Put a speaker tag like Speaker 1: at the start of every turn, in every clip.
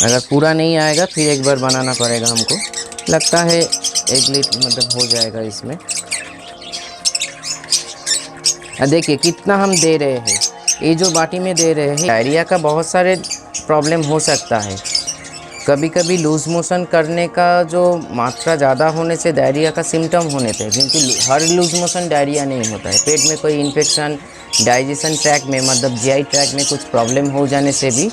Speaker 1: अगर पूरा नहीं आएगा फिर एक बार बनाना पड़ेगा हमको। लगता है 1 लीटर मतलब हो जाएगा इसमें। देखिए कितना हम दे रहे हैं, ये जो बाटी में दे रहे हैं। डायरिया का बहुत सारे प्रॉब्लम हो सकता है। कभी कभी लूज़ मोशन करने का जो मात्रा ज़्यादा होने से डायरिया का सिम्टम होने थे, क्योंकि हर लूज़ मोशन डायरिया नहीं होता है। पेट में कोई इन्फेक्शन, डाइजेशन ट्रैक में मतलब जीआई ट्रैक में कुछ प्रॉब्लम हो जाने से भी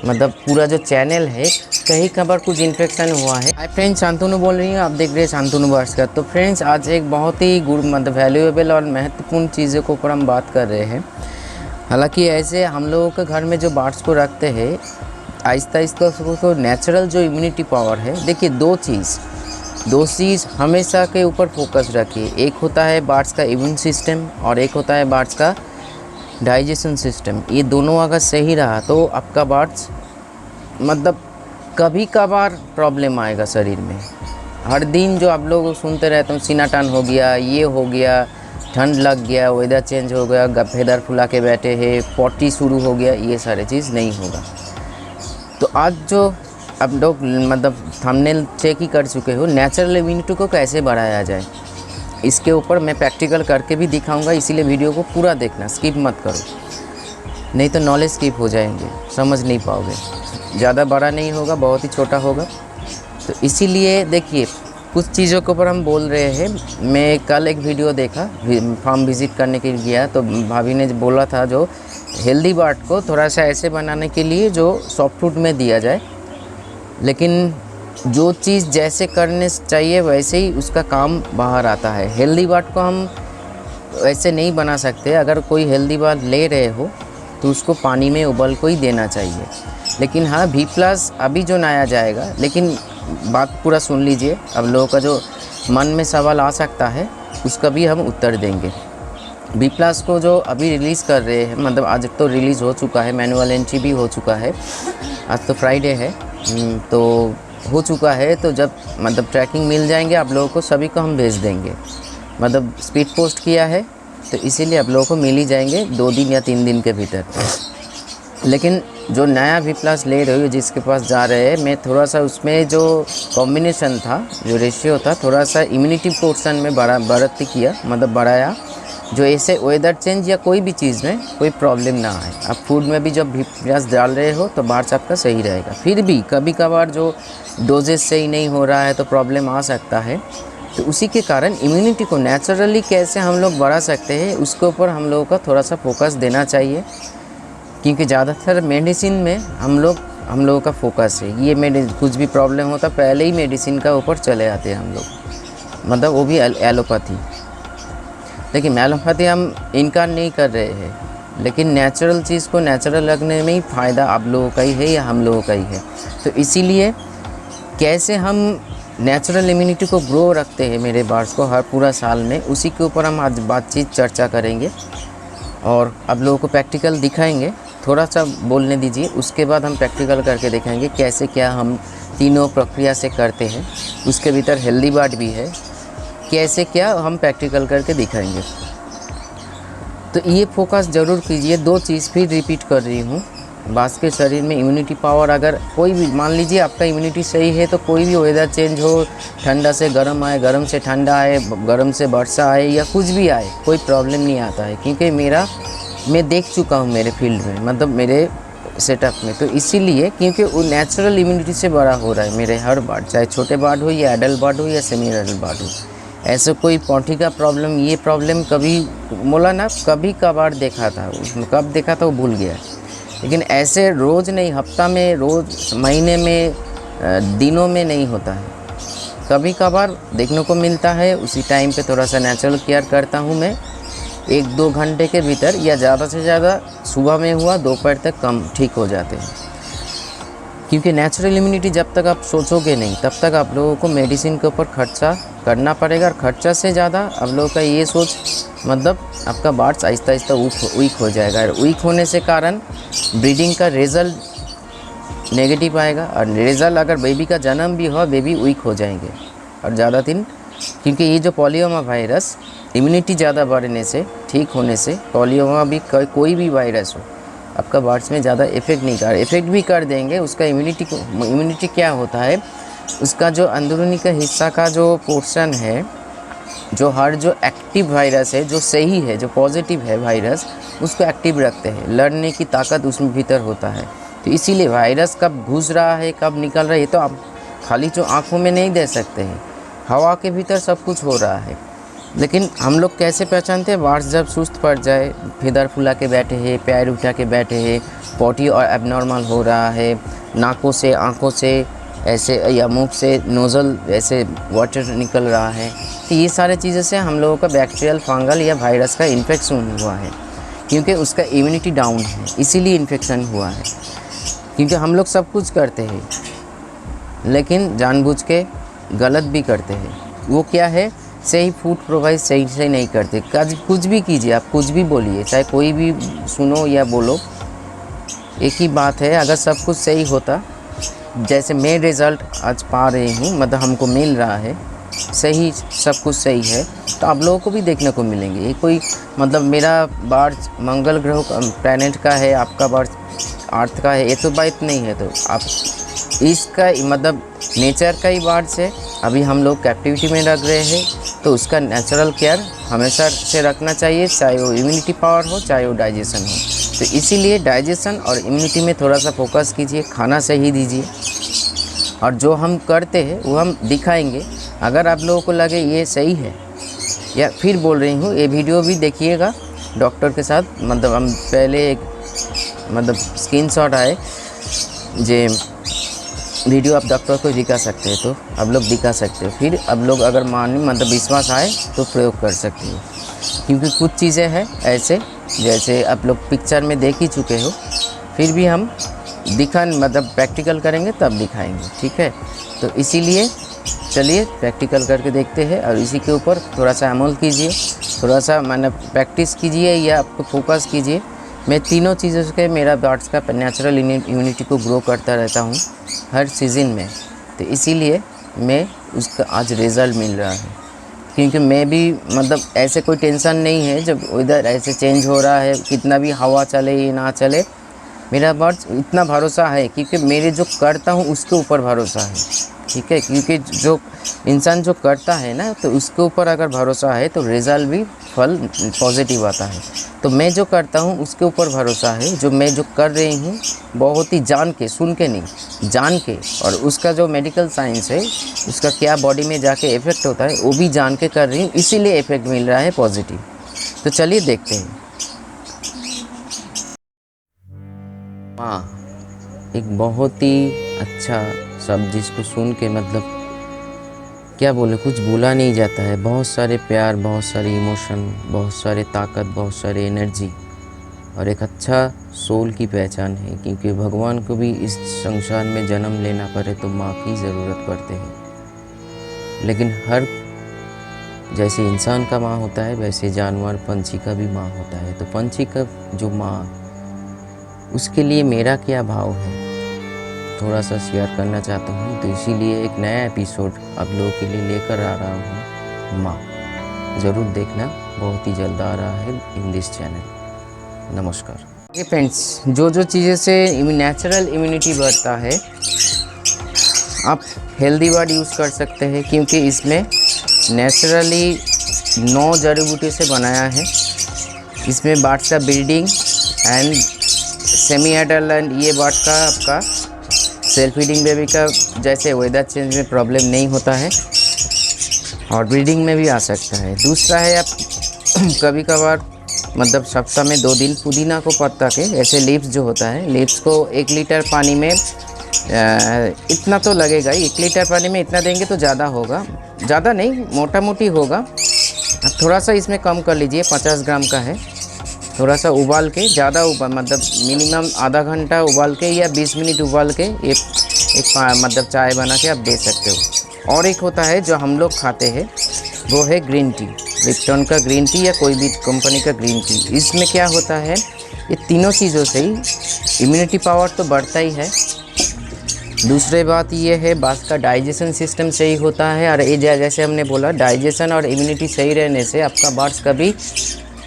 Speaker 1: मतलब पूरा जो चैनल है कहीं कभार कुछ इन्फेक्शन हुआ है। हाय फ्रेंड्स, शांतनु बोल रही हूँ, आप देख रहे हैं शांतनु भास्कर। तो फ्रेंड्स, आज एक बहुत ही गुड मतलब वैल्यूएबल और महत्वपूर्ण चीज़ों के ऊपर हम बात कर रहे हैं। हालांकि ऐसे हम लोगों के घर में जो बर्ड्स को रखते हैं, आहिस्ता आहिस्ता उसको नेचुरल जो इम्यूनिटी पावर है, देखिए दो चीज़ हमेशा के ऊपर फोकस रखिए। एक होता है बर्ड्स का इम्यून सिस्टम और एक होता है बर्ड्स का डाइजेशन सिस्टम। ये दोनों अगर सही रहा तो आपका बर्ड्स मतलब कभी कभार प्रॉब्लम आएगा शरीर में। हर दिन जो आप लोग सुनते रहते हो, सीना टन हो गया, ये हो गया, ठंड लग गया, वेदर चेंज हो गया, फेदर फुला के बैठे हैं, पॉटी शुरू हो गया, ये सारे चीज़ नहीं होगा। तो आज जो आप लोग मतलब थंबनेल चेक ही कर चुके हो, नेचुरल इम्यूनिटी को कैसे बढ़ाया जाए, इसके ऊपर मैं प्रैक्टिकल करके भी दिखाऊंगा। इसीलिए वीडियो को पूरा देखना, स्किप मत करो, नहीं तो नॉलेज स्किप हो जाएंगे, समझ नहीं पाओगे। ज़्यादा बड़ा नहीं होगा, बहुत ही छोटा होगा। तो इसीलिए देखिए कुछ चीज़ों के ऊपर हम बोल रहे हैं। मैं कल एक वीडियो देखा, फार्म विज़िट करने के लिए गया, तो भाभी ने बोला था जो हेल्दी बर्ड को थोड़ा सा ऐसे बनाने के लिए जो सॉफ्ट फूड में दिया जाए, लेकिन जो चीज़ जैसे करने चाहिए वैसे ही उसका काम बाहर आता है। हेल्दी बर्ड को हम ऐसे नहीं बना सकते। अगर कोई हेल्दी बर्ड ले रहे हो तो उसको पानी में उबल को ही देना चाहिए। लेकिन हाँ, V+ अभी जो नया जाएगा, लेकिन बात पूरा सुन लीजिए। अब लोगों का जो मन में सवाल आ सकता है उसका भी हम उत्तर देंगे। V+ को जो अभी रिलीज़ कर रहे हैं, मतलब आज तो रिलीज़ हो चुका है, मैनुअल एंट्री भी हो चुका है। आज तो फ्राइडे है, तो हो चुका है। तो जब मतलब ट्रैकिंग मिल जाएंगे आप लोगों को, सभी को हम भेज देंगे। मतलब स्पीड पोस्ट किया है तो इसीलिए आप लोगों को मिल ही जाएंगे 2 दिन या 3 दिन के भीतर। लेकिन जो नया V+ ले रहे हो, जिसके पास जा रहे हैं, मैं थोड़ा सा उसमें जो कॉम्बिनेशन था, जो रेशियो था, थोड़ा सा इम्यूनिटी पोर्शन में बढ़ती किया, मतलब बढ़ाया, जो ऐसे वेदर चेंज या कोई भी चीज़ में कोई प्रॉब्लम ना आए। आप फूड में भी जब V+ डाल रहे हो तो बर्ड्स आपका सही रहेगा। फिर भी कभी कभार जो डोजेस सही नहीं हो रहा है तो प्रॉब्लम आ सकता है। तो उसी के कारण इम्यूनिटी को नेचुरली कैसे हम लोग बढ़ा सकते हैं, उसके ऊपर हम लोगों का थोड़ा सा फोकस देना चाहिए। क्योंकि ज़्यादातर मेडिसिन में हम लोगों का फोकस है। ये कुछ भी प्रॉब्लम होता पहले ही मेडिसिन का ऊपर चले आते हैं हम लोग, मतलब वो भी एलोपैथी। लेकिन एलोपैथी हम इनकार नहीं कर रहे हैं, लेकिन नेचुरल चीज़ को नेचुरल रखने में ही फ़ायदा आप लोगों का ही है या हम लोगों का ही है। तो इसीलिए कैसे हम नेचुरल इम्यूनिटी को ग्रो रखते हैं मेरे बर्ड्स को हर पूरा साल में, उसी के ऊपर हम आज बातचीत चर्चा करेंगे और आप लोगों को प्रैक्टिकल दिखाएंगे। थोड़ा सा बोलने दीजिए, उसके बाद हम प्रैक्टिकल करके दिखाएंगे कैसे क्या हम तीनों प्रक्रिया से करते हैं। उसके भीतर हेल्दी बर्ड भी है, कैसे क्या हम प्रैक्टिकल करके दिखाएंगे। तो ये फोकस ज़रूर कीजिए। 2 चीज़ फिर रिपीट कर रही हूँ। बास के शरीर में इम्यूनिटी पावर, अगर कोई भी मान लीजिए आपका इम्यूनिटी सही है तो कोई भी वेदर चेंज हो, ठंडा से गर्म आए, गर्म से ठंडा आए, गर्म से वर्षा आए या कुछ भी आए, कोई प्रॉब्लम नहीं आता है। क्योंकि मैं देख चुका हूँ मेरे फील्ड में, मतलब मेरे सेटअप में। तो इसीलिए क्योंकि वो नेचुरल इम्यूनिटी से बड़ा हो रहा है मेरे हर बर्ड, चाहे छोटे बर्ड हो या एडल्ट बर्ड हो या सेमी एडल्ट बर्ड हो। ऐसे कोई पॉटी का प्रॉब्लम, ये प्रॉब्लम कभी बोला ना, कभी कभार देखा था, उसमें कब देखा था वो भूल गया। लेकिन ऐसे रोज़ नहीं, हफ्ता में, रोज़, महीने में, दिनों में नहीं होता है, कभी कभार देखने को मिलता है। उसी टाइम पे थोड़ा सा नेचुरल केयर करता हूँ मैं। 1-2 घंटे के भीतर या ज़्यादा से ज़्यादा सुबह में हुआ, दोपहर तक कम ठीक हो जाते हैं। क्योंकि नेचुरल इम्यूनिटी जब तक आप सोचोगे नहीं, तब तक आप लोगों को मेडिसिन के ऊपर खर्चा करना पड़ेगा। और खर्चा से ज़्यादा आप लोगों का ये सोच, मतलब आपका बर्ड्स आहिस्ता आहिस्ता वीक हो जाएगा। और वीक होने से कारण ब्रीडिंग का रिज़ल्ट नेगेटिव आएगा। और रिज़ल्ट, अगर बेबी का जन्म भी हो, बेबी वीक हो जाएंगे और ज़्यादा दिन। क्योंकि ये जो पॉलियोमा वायरस, इम्यूनिटी ज़्यादा बढ़ने से, ठीक होने से, पॉलियोमा भी कोई भी वायरस हो, आपका बार्ड्स में ज़्यादा इफ़ेक्ट नहीं कर, इफ़ेक्ट भी कर देंगे। उसका इम्यूनिटी क्या होता है, उसका जो अंदरूनी का हिस्सा का जो पोर्शन है, जो हर जो एक्टिव वायरस है, जो सही है, जो पॉजिटिव है वायरस, उसको एक्टिव रखते हैं। लड़ने की ताकत उसमें भीतर होता है। तो इसीलिए वायरस कब घुस रहा है, कब निकल रहा है, ये तो आप खाली जो आँखों में नहीं दे सकते हैं। हवा के भीतर सब कुछ हो रहा है। लेकिन हम लोग कैसे पहचानते हैं? बार्ड्स जब सुस्त पड़ जाए, फिदर फुला के बैठे हैं, पैर उठा के बैठे हैं, पॉटी और एबनॉर्मल हो रहा है, नाकों से, आँखों से ऐसे, या मुंह से नोज़ल ऐसे वाटर निकल रहा है, तो ये सारे चीज़ों से हम लोगों का बैक्टीरियल, फंगल या वायरस का इन्फेक्शन हुआ है। क्योंकि उसका इम्यूनिटी डाउन है, इसीलिए इन्फेक्शन हुआ है। क्योंकि हम लोग सब कुछ करते हैं, लेकिन जानबूझ के गलत भी करते हैं। वो क्या है, सही फूड प्रोवाइड सही से नहीं करते। कुछ भी कीजिए, आप कुछ भी बोलिए, चाहे कोई भी सुनो या बोलो, एक ही बात है। अगर सब कुछ सही होता, जैसे मैं रिज़ल्ट आज पा रही हूँ, मतलब हमको मिल रहा है, सही, सब कुछ सही है, तो आप लोगों को भी देखने को मिलेंगे। ये कोई मतलब मेरा बार्ड्स मंगल ग्रह प्लैनेट का है, आपका बार्ड्स अर्थ का है, ये तो बात नहीं है। तो आप इसका मतलब नेचर का ही बार्ड्स है। अभी हम लोग कैप्टिविटी में रख रहे हैं, तो उसका नेचुरल केयर हमेशा से रखना चाहिए, चाहे वो इम्यूनिटी पावर हो, चाहे वो डाइजेशन हो। तो इसीलिए डाइजेशन और इम्यूनिटी में थोड़ा सा फोकस कीजिए, खाना सही दीजिए, और जो हम करते हैं वो हम दिखाएंगे। अगर आप लोगों को लगे ये सही है, या फिर बोल रही हूँ, ये वीडियो भी देखिएगा डॉक्टर के साथ। मतलब हम पहले एक मतलब स्क्रीनशॉट आए जे वीडियो आप डॉक्टर को दिखा सकते हैं, तो आप लोग दिखा सकते हो। फिर आप लोग अगर माने मतलब विश्वास आए तो प्रयोग कर सकते हो। क्योंकि कुछ चीज़ें हैं ऐसे, जैसे आप लोग पिक्चर में देख ही चुके हो, फिर भी हम मतलब प्रैक्टिकल करेंगे तब दिखाएंगे, ठीक है। तो इसीलिए चलिए प्रैक्टिकल करके देखते हैं, और इसी के ऊपर थोड़ा सा अमल कीजिए, थोड़ा सा मैंने प्रैक्टिस कीजिए, या आपको फोकस कीजिए। मैं तीनों चीज़ों से मेरा बार्ड्स का नेचुरल इम्यूनिटी को ग्रो करता रहता हूँ हर सीज़न में। तो इसीलिए मैं उसका आज रिज़ल्ट मिल रहा है। क्योंकि मैं भी मतलब ऐसे कोई टेंशन नहीं है, जब इधर ऐसे चेंज हो रहा है, कितना भी हवा चले या ना चले, मेरा बार्ड्स इतना भरोसा है, क्योंकि मेरे जो करता हूँ उसके ऊपर भरोसा है, ठीक है। क्योंकि जो इंसान जो करता है ना, तो उसके ऊपर अगर भरोसा है तो रिज़ल्ट भी, फल पॉजिटिव आता है। तो मैं जो करता हूँ उसके ऊपर भरोसा है। जो मैं जो कर रही हूँ बहुत ही जान के, सुन के नहीं, जान के, और उसका जो मेडिकल साइंस है, उसका क्या बॉडी में जाके इफ़ेक्ट होता है, वो भी जान के कर रही हूँ, इसीलिए इफ़ेक्ट मिल रहा है पॉजिटिव। तो चलिए देखते हैं। हाँ, एक बहुत ही अच्छा शब्द जिसको सुन के मतलब क्या बोले, कुछ बोला नहीं जाता है। बहुत सारे प्यार, बहुत सारे इमोशन, बहुत सारे ताकत, बहुत सारे एनर्जी, और एक अच्छा सोल की पहचान है। क्योंकि भगवान को भी इस संसार में जन्म लेना पड़े तो माँ की ज़रूरत पड़ते है। लेकिन हर जैसे इंसान का माँ होता है, वैसे जानवर पंछी का भी माँ होता है। तो पंछी का जो माँ, उसके लिए मेरा क्या भाव है, थोड़ा सा शेयर करना चाहता हूँ। तो इसीलिए एक नया एपिसोड आप लोगों के लिए लेकर आ रहा हूँ। माँ ज़रूर देखना, बहुत ही जल्द आ रहा है इन दिस चैनल। नमस्कार। ये फ्रेंड्स, जो चीज़ें से नेचुरल इम्यूनिटी बढ़ता है, आप हेल्दी वर्ड यूज़ कर सकते हैं, क्योंकि इसमें नेचुरली 9 जड़ी बूटी से बनाया है। इसमें बार्ड्स का breeding and semi adult and ये बार्ड का आपका सेल्फ फीडिंग बेबी का, जैसे वेदर चेंज में प्रॉब्लम नहीं होता है, और ब्रीडिंग में भी आ सकता है। दूसरा है, आप कभी कभार मतलब सप्ताह में 2 दिन पुदीना को पत्ता के ऐसे लीव्स जो होता है, लीव्स को 1 लीटर पानी में इतना तो लगेगा ही, 1 लीटर पानी में इतना देंगे तो ज़्यादा होगा, ज़्यादा नहीं, मोटा मोटी होगा। अब थोड़ा सा इसमें कम कर लीजिए, 50 ग्राम का है। थोड़ा सा उबाल के, ज़्यादा उबाल मतलब मिनिमम आधा घंटा उबाल के या 20 मिनट उबाल के एक मतलब चाय बना के आप दे सकते हो। और एक होता है जो हम लोग खाते हैं, वो है ग्रीन टी, लिप्टन का ग्रीन टी या कोई भी कंपनी का ग्रीन टी। इसमें क्या होता है, ये तीनों चीज़ों से ही इम्यूनिटी पावर तो बढ़ता ही है। दूसरी बात ये है, बात का डाइजेशन सिस्टम सही होता है। और ये जैसे हमने बोला, डाइजेशन और इम्यूनिटी सही रहने से आपका बार्ड्स कभी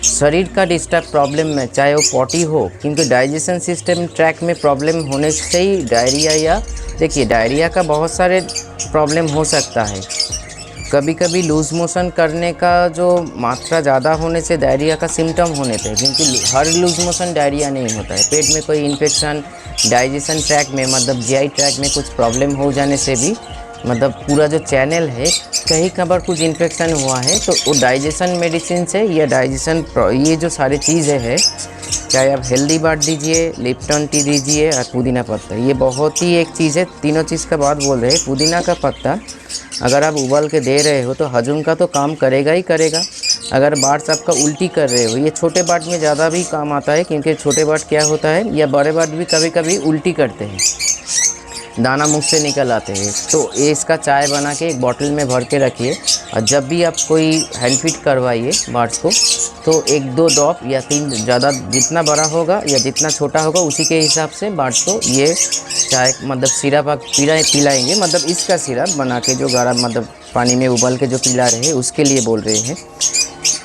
Speaker 1: शरीर का डिस्टर्ब प्रॉब्लम में, चाहे वो पॉटी हो, क्योंकि डाइजेशन सिस्टम ट्रैक में प्रॉब्लम होने से ही डायरिया, या देखिए डायरिया का बहुत सारे प्रॉब्लम हो सकता है। कभी कभी लूज़ मोशन करने का जो मात्रा ज़्यादा होने से डायरिया का सिम्टम होने पे, क्योंकि हर लूज़ मोशन डायरिया नहीं होता है। पेट में कोई इन्फेक्शन, डाइजेशन ट्रैक में मतलब जीआई ट्रैक में कुछ प्रॉब्लम हो जाने से भी, मतलब पूरा जो चैनल है कहीं कभार कुछ इन्फेक्शन हुआ है तो वो डाइजेशन मेडिसिन से या डाइजेशन ये जो सारी चीज़ें हैं, चाहे आप हेल्दी बाट दीजिए, लिप्टन टी दीजिए और पुदीना पत्ता, ये बहुत ही एक चीज़ है। तीनों चीज़ का बात बोल रहे हैं। पुदीना का पत्ता अगर आप उबाल के दे रहे हो तो हजम का तो काम करेगा ही करेगा। अगर बार्ड्स आपका उल्टी कर रहे हो, ये छोटे बार्ड में ज़्यादा भी काम आता है, क्योंकि छोटे बार्ड क्या होता है या बड़े बार्ड भी कभी कभी उल्टी करते हैं, दाना मुख से निकल आते हैं। तो ये इसका चाय बना के एक बॉटल में भर के रखिए, और जब भी आप कोई हैंड फीड करवाइए बार्ड्स को तो 1-2 ड्रॉप या 3, ज़्यादा जितना बड़ा होगा या जितना छोटा होगा उसी के हिसाब से बार्ड्स को ये चाय मतलब सिरप आप पिलाएंगे। मतलब इसका सिरप बना के जो गर्म मतलब पानी में उबाल के जो पिला रहे हैं उसके लिए बोल रहे हैं।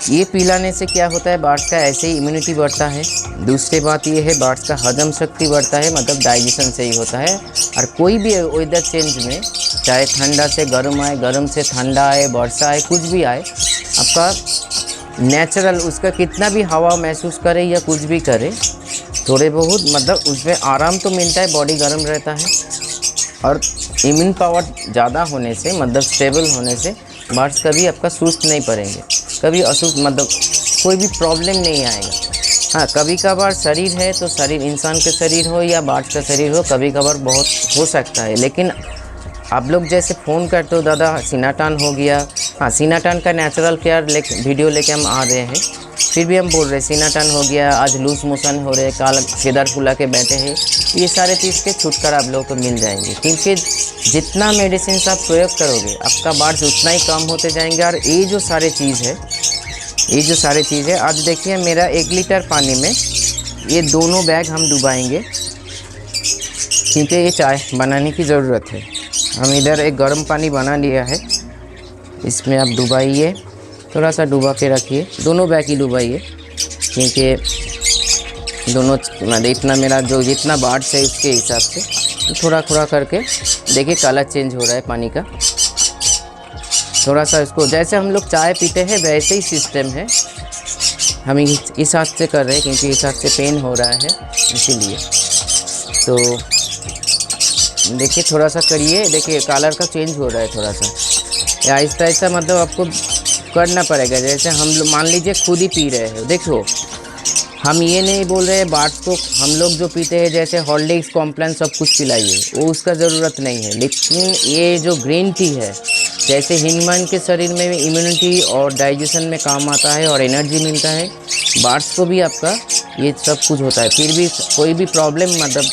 Speaker 1: ये पिलाने से क्या होता है, बार्ड्स का ऐसे ही इम्यूनिटी बढ़ता है। दूसरी बात ये है, बार्ड्स का हजम शक्ति बढ़ता है, मतलब डाइजेशन से ही होता है। और कोई भी वेदर चेंज में, चाहे ठंडा से गर्म आए, गर्म से ठंडा आए, वर्षा आए, कुछ भी आए, आपका नेचुरल उसका कितना भी हवा महसूस करे या कुछ भी करे, थोड़े बहुत मतलब उसमें आराम तो मिलता है, बॉडी गर्म रहता है। और इम्यून पावर ज़्यादा होने से, मतलब स्टेबल होने से बार्ड्स कभी आपका सुस्त नहीं पड़ेंगे, कभी असुस्त मतलब कोई भी प्रॉब्लम नहीं आएगा। हाँ, कभी कभार शरीर है तो शरीर, इंसान का शरीर हो या बार्ड्स का शरीर हो, कभी कभार बहुत हो सकता है। लेकिन आप लोग जैसे फ़ोन करते हो दादा सीनाटान हो गया, हाँ सीनाटान का नेचुरल केयर वीडियो लेके हम आ रहे हैं, फिर भी हम बोल रहे हैं सीनाटान हो गया, आज लूज मोशन हो रहे, काल केदार फुला के बैठे हैं, ये सारे चीज़ के छुटकारा आप लोगों को मिल जाएंगे। क्योंकि जितना मेडिसिन आप प्रयोग करोगे आपका बार्ड्स उतना ही कम होते जाएंगे। और ये जो सारे चीज़ है, ये जो सारे चीज़ है, आज देखिए मेरा 1 लीटर पानी में ये दोनों बैग हम डुबाएंगे, क्योंकि ये चाय बनाने की ज़रूरत है। हम इधर एक गर्म पानी बना लिया है, इसमें आप डुबाइए, थोड़ा सा डुबा के रखिए, दोनों बैग ही डुबाइए, क्योंकि दोनों मतलब इतना मेरा जो जितना बार्ड्स है उसके हिसाब से थोड़ा थोड़ा करके देखिए कलर चेंज हो रहा है पानी का। थोड़ा सा इसको जैसे हम लोग चाय पीते हैं वैसे ही सिस्टम है, हम इस हाथ से कर रहे हैं क्योंकि इस हाथ से पेन हो रहा है इसीलिए। तो देखिए थोड़ा सा करिए, देखिए कलर का चेंज हो रहा है थोड़ा सा, या आहिस्ता आहिस्ता मतलब आपको करना पड़ेगा। जैसे हम लोग मान लीजिए खुद ही पी रहे हो, देखो हम ये नहीं बोल रहे हैं बार्ड्स को हम लोग जो पीते हैं जैसे हॉर्लिक्स कॉम्प्लान सब कुछ पिलाइए, वो उसका ज़रूरत नहीं है। लेकिन ये जो ग्रीन टी है, जैसे ह्यूमन के शरीर में भी इम्यूनिटी और डाइजेशन में काम आता है और एनर्जी मिलता है, बार्ड्स को भी आपका ये सब कुछ होता है। फिर भी कोई भी प्रॉब्लम मतलब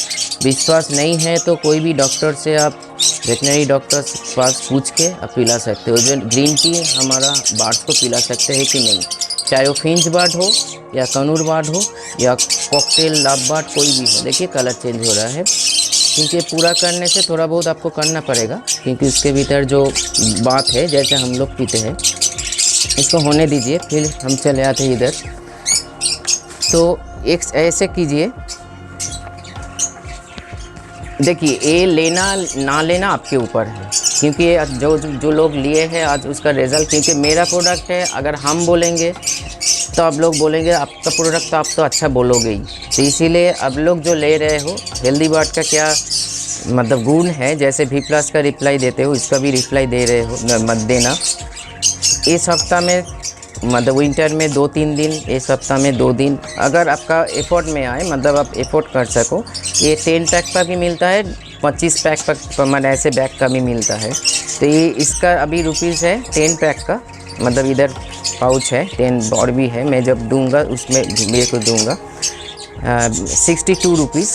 Speaker 1: विश्वास नहीं है तो कोई भी डॉक्टर से आप वेटनरी डॉक्टर के पास पूछ के आप पिला सकते हो। जो ग्रीन टी हमारा बार्ड्स को पिला सकते हैं कि नहीं, चाहे वो फिंच बार्ड हो या कनूर बार्ड हो या कॉकटेल लाभ बार्ड कोई भी हो। देखिए कलर चेंज हो रहा है, क्योंकि पूरा करने से थोड़ा बहुत आपको करना पड़ेगा, क्योंकि उसके भीतर जो बात है जैसे हम लोग पीते हैं, इसको होने दीजिए, फिर हम चले आते हैं इधर। तो एक ऐसे कीजिए, देखिए ये लेना ना लेना आपके ऊपर है, क्योंकि ये जो लोग लिए हैं आज उसका रिज़ल्ट, क्योंकि मेरा प्रोडक्ट है, अगर हम बोलेंगे तो आप लोग बोलेंगे आपका प्रोडक्ट तो आप तो अच्छा बोलोगे ही। तो इसीलिए अब लोग जो ले रहे हो हेल्दी बार्ड का क्या मतलब गुण है, जैसे V+ का रिप्लाई देते हो इसका भी रिप्लाई दे रहे हो, मत देना। इस हफ्ता में मतलब विंटर में 2-3 दिन, इस सप्ताह में 2 दिन, अगर आपका एफोर्ट में आए मतलब आप एफोर्ट कर सको। ये 10 पैक का भी मिलता है, 25 पैक पर मतलब ऐसे बैग का भी मिलता है। तो ये इसका अभी रुपीज़ है 10 पैक का, मतलब इधर पाउच है 10 और भी है, मैं जब दूंगा उसमें मेरे को दूंगा 62 रुपीज़।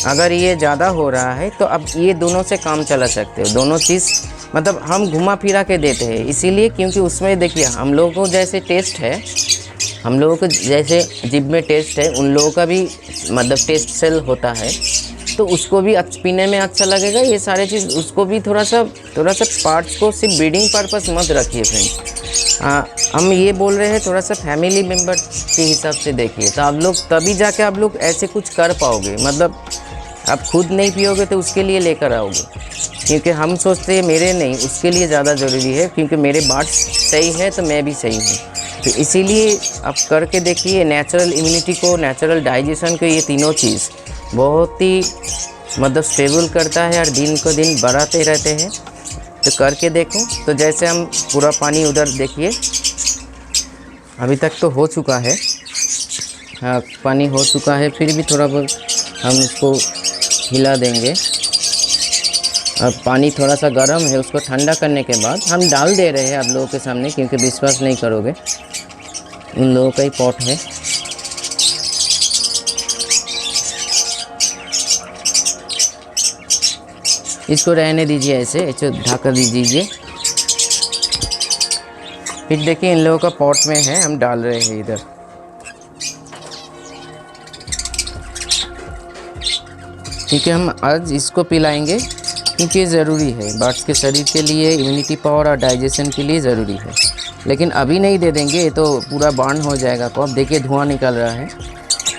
Speaker 1: अगर ये ज़्यादा हो रहा है तो अब ये दोनों से काम चला सकते हो, दोनों चीज़ मतलब हम घुमा फिरा के देते हैं इसीलिए, क्योंकि उसमें देखिए हम लोगों को जैसे टेस्ट है, हम लोगों को जैसे जिब में टेस्ट है, उन लोगों का भी मतलब टेस्ट सेल होता है। तो उसको भी पीने में अच्छा लगेगा। ये सारे चीज़ उसको भी थोड़ा सा पार्ट्स को सिर्फ ब्रीडिंग पर्पस मत रखिए फ्रेंड्स। हम ये बोल रहे हैं थोड़ा सा फैमिली मेम्बर के हिसाब से देखिए, तो आप लोग तभी जाके आप लोग ऐसे कुछ कर पाओगे। मतलब आप खुद नहीं पियोगे तो उसके लिए लेकर आओगे, क्योंकि हम सोचते हैं मेरे नहीं, उसके लिए ज़्यादा ज़रूरी है, क्योंकि मेरे बार्ड्स सही है तो मैं भी सही हूँ। तो इसीलिए आप करके देखिए, नेचुरल इम्यूनिटी को, नेचुरल डाइजेशन को, ये तीनों चीज़ बहुत ही मतलब स्टेबल करता है और दिन को दिन बढ़ाते रहते हैं। तो करके देखो। तो जैसे हम पूरा पानी उधर देखिए अभी तक तो हो चुका है, हाँ पानी हो चुका है, फिर भी थोड़ा बहुत हम इसको हिला देंगे। अब पानी थोड़ा सा गर्म है, उसको ठंडा करने के बाद हम डाल दे रहे हैं आप लोगों के सामने, क्योंकि विश्वास नहीं करोगे, उन लोगों का ही पॉट है। इसको रहने दीजिए, ऐसे ढक दीजिए। फिर देखिए इन लोगों का पॉट में है, हम डाल रहे हैं इधर। क्योंकि हम आज इसको पिलाएंगे, क्योंकि ये ज़रूरी है बर्ड्स के शरीर के लिए, इम्यूनिटी पावर और डाइजेशन के लिए ज़रूरी है। लेकिन अभी नहीं दे देंगे, ये तो पूरा बर्न हो जाएगा। तो अब देखिए धुआं निकल रहा है,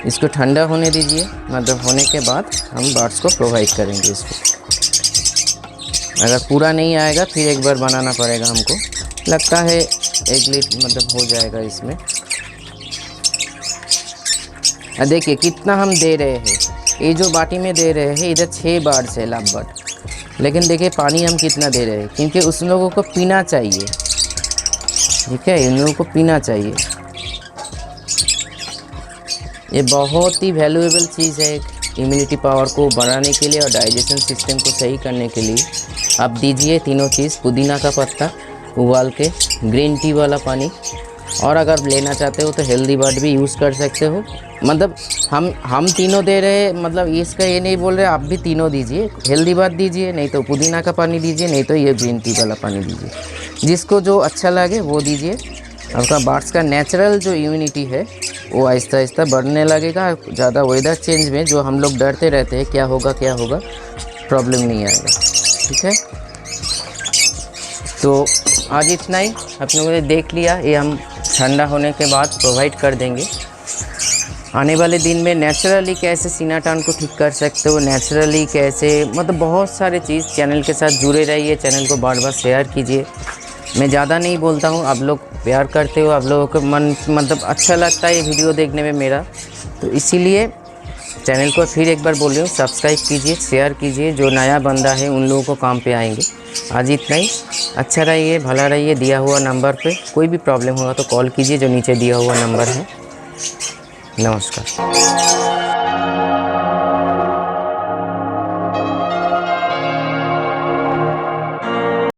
Speaker 1: इसको ठंडा होने दीजिए। मतलब होने के बाद हम बर्ड्स को प्रोवाइड करेंगे इसको। अगर पूरा नहीं आएगा फिर एक बार बनाना पड़ेगा हमको। लगता है 1 लीटर मतलब हो जाएगा इसमें। देखिए कितना हम दे रहे हैं, ये जो बाटी में दे रहे हैं, इधर 6 बर्ड्स है लव बर्ड, लेकिन देखिए पानी हम कितना दे रहे हैं, क्योंकि उस लोगों को पीना चाहिए। ठीक है, इन लोगों को पीना चाहिए। ये बहुत ही वैल्यूएबल चीज़ है इम्यूनिटी पावर को बढ़ाने के लिए और डाइजेशन सिस्टम को सही करने के लिए। आप दीजिए तीनों चीज़, पुदीना का पत्ता उबाल के, ग्रीन टी वाला पानी, और अगर लेना चाहते हो तो हेल्दी बर्ड भी यूज़ कर सकते हो। मतलब हम तीनों दे रहे हैं, मतलब इसका ये नहीं बोल रहे आप भी तीनों दीजिए। हेल्दी बर्ड दीजिए, नहीं तो पुदीना का पानी दीजिए, नहीं तो ये ग्रीन टी वाला पानी दीजिए। जिसको जो अच्छा लगे वो दीजिए। आपका बर्ड्स का नेचुरल जो इम्यूनिटी है वो आहिस्ता आहिस्ता बढ़ने लगेगा। ज़्यादा वेदर चेंज में जो हम लोग डरते रहते हैं क्या होगा प्रॉब्लम नहीं आएगा। ठीक है, तो आज इतना ही आप लोगों ने देख लिया। ये हम ठंडा होने के बाद प्रोवाइड कर देंगे। आने वाले दिन में नेचुरली कैसे सीना टान को ठीक कर सकते हो, नेचुरली कैसे, मतलब बहुत सारे चीज़। चैनल के साथ जुड़े रहिए, चैनल को बार बार शेयर कीजिए। मैं ज़्यादा नहीं बोलता हूँ, आप लोग प्यार करते हो, आप लोगों को मन मतलब अच्छा लगता है ये वीडियो देखने में मेरा, तो इसीलिए चैनल को फिर एक बार बोल रही हूँ, सब्सक्राइब कीजिए, शेयर कीजिए। जो नया बंदा है उन लोगों को काम पे आएंगे। आज इतना ही। अच्छा रहिए, भला रहिए। दिया हुआ नंबर पे कोई भी प्रॉब्लम होगा तो कॉल कीजिए, जो नीचे दिया हुआ नंबर है। नमस्कार।